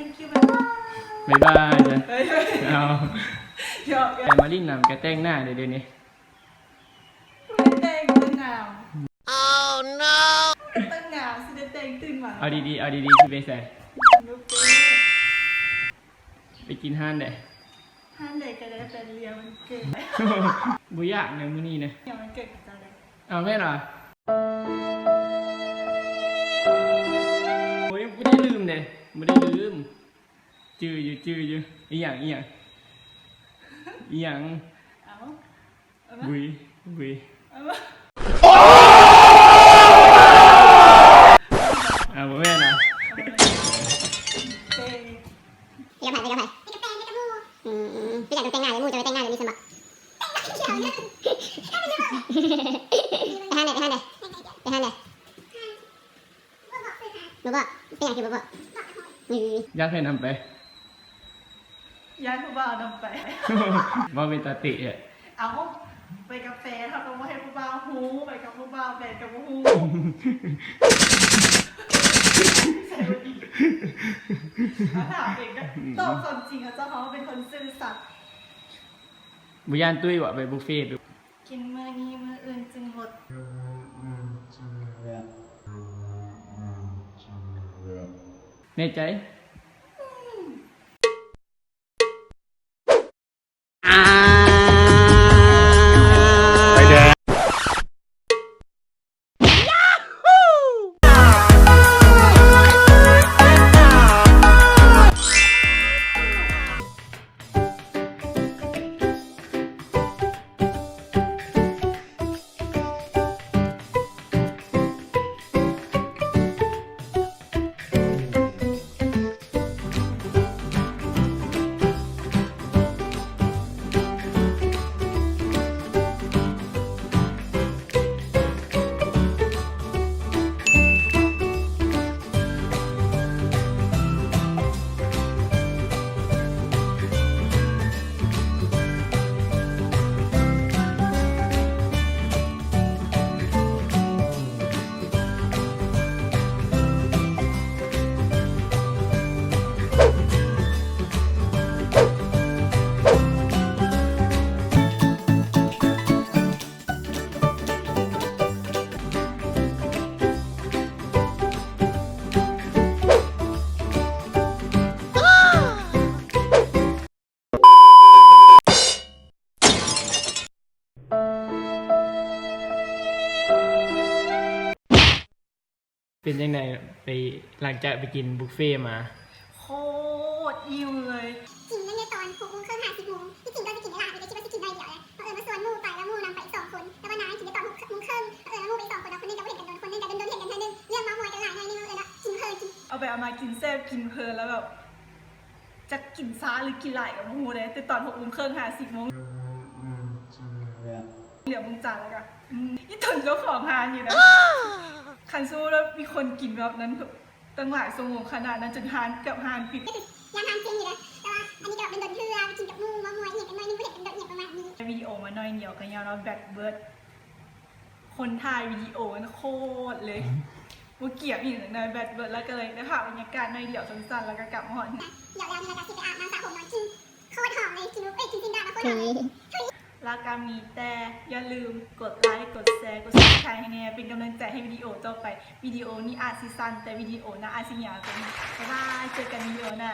thank you บ๊ายบาย บ๊ายบายจ้ะเอาแต่มาลิ้นนำแกแต่งหน้าเดี๋ยวนี้ ไม่แต่งตั้งหนาว oh no ตั้งหนาวสิได้แต่งตื่นมาเอาดีๆเอาดีๆที่ไปใส่ไปกินห้านได้ห้านใดก็ได้แต่เรียนมันเก่ง บุยากเนี่ยมื้อนี้นะเดี๋ยวมันเก่งจังเลยเอาแม่หน่อยโอ้ยไม่ได้ลืมเลยไม่ได้ลืมจื้ออยู่อีหยังเอาบุยเอาแม่นะไปกับมูพี่อยากจะแต่งงานเลยมูจะไปแต่งงานเลยมีสมบัติไปห้างไหนบ่บอกเป็นอย่างที่บอกอยากให้นำไปย้ายผู้บ่าวนำไป ว่าเป็นตาติอ่ะเอาไปกาแฟเขาต้องมาให้ผู้บ่าวหูไปกับผู้บ่าวแฟนกับผู้หูใส่บุหรี่เขาถามเองก็ตอบความจริงเขาจะเขาเป็นคนซื่อสัตย์บุญานตุ้ยวะไปบุฟเฟ่ต์กินมื้อนี้มื้ออื่นจึงหดในใจเป็นยังไงไปหลังจากไปกินบุฟเฟ่มาโคตรอิ่มเลยกินตั้งแต่ตอน6 โมงครึ่ง50 โมงที่จริงก็จะกินเวลาที่คิดว่าจะกินได้เดียวเลยเพราะมาส่วนมูไปแล้วมูนำไปอีก2 คนแล้วก็น้ากินในตอน6 โมงครึ่งแล้วมูไป2 คนแล้วคนนึงก็เห็นกันโดนคนนึงก็โดนเห็นกันเธอนึงเรื่องมาหวยกันหลายหน่อยนึงเลยนะกินเพลินเอาไปเอามากินแซ่บกินเพลินแล้วแบบจะกินซ้าหรือกินไหลกับมูเลยแต่ตอน6 โมงครึ่ง50 โมงเหลือมึงจานแล้วกันนี่ถึงเจ้าของงานอยู่นะคันสู้แล้วมีคนกินแบบนั้นตั้งหลายชั่วโมงขนาดนั้นจนฮานกับฮานปิดยังฮานเจ๊งอยู่เลยแต่ว่าอันนี้ก็เป็นโดนเทือกินกับมูมามวยเห็นกันหน่อยนึงก็เห็นกันโดนเห็นประมาณนี้วิดีโอมาหน่อยเหนียวกันยาวเราแบตเบิร์ดคนถ่ายวิดีโอมันโคตรเลยว่าเกี่ยวอีกหน่อยแบตเบิร์ดแล้วก็เลยได้ภาพบรรยากาศหน่อยเดียวสั้นๆแล้วก็กลับมาหอนเดี๋ยวแล้วนี่เราจะไปอาบน้ำสระผมนอนกินโคตรหอมเลยกินกินจินดาโคตรหอมแล้วก็มีแต่อย่าลืมกดไลค์กดแชร์กดซับสไครต์ให้แน่เป็นกำลังใจให้วิดีโอต่อไปวิดีโอนี้อาจสิสั้นแต่วิดีโอน่าอาจสิยาวกว่านี้บ๊ายบายเจอกันวิดีโอหน้า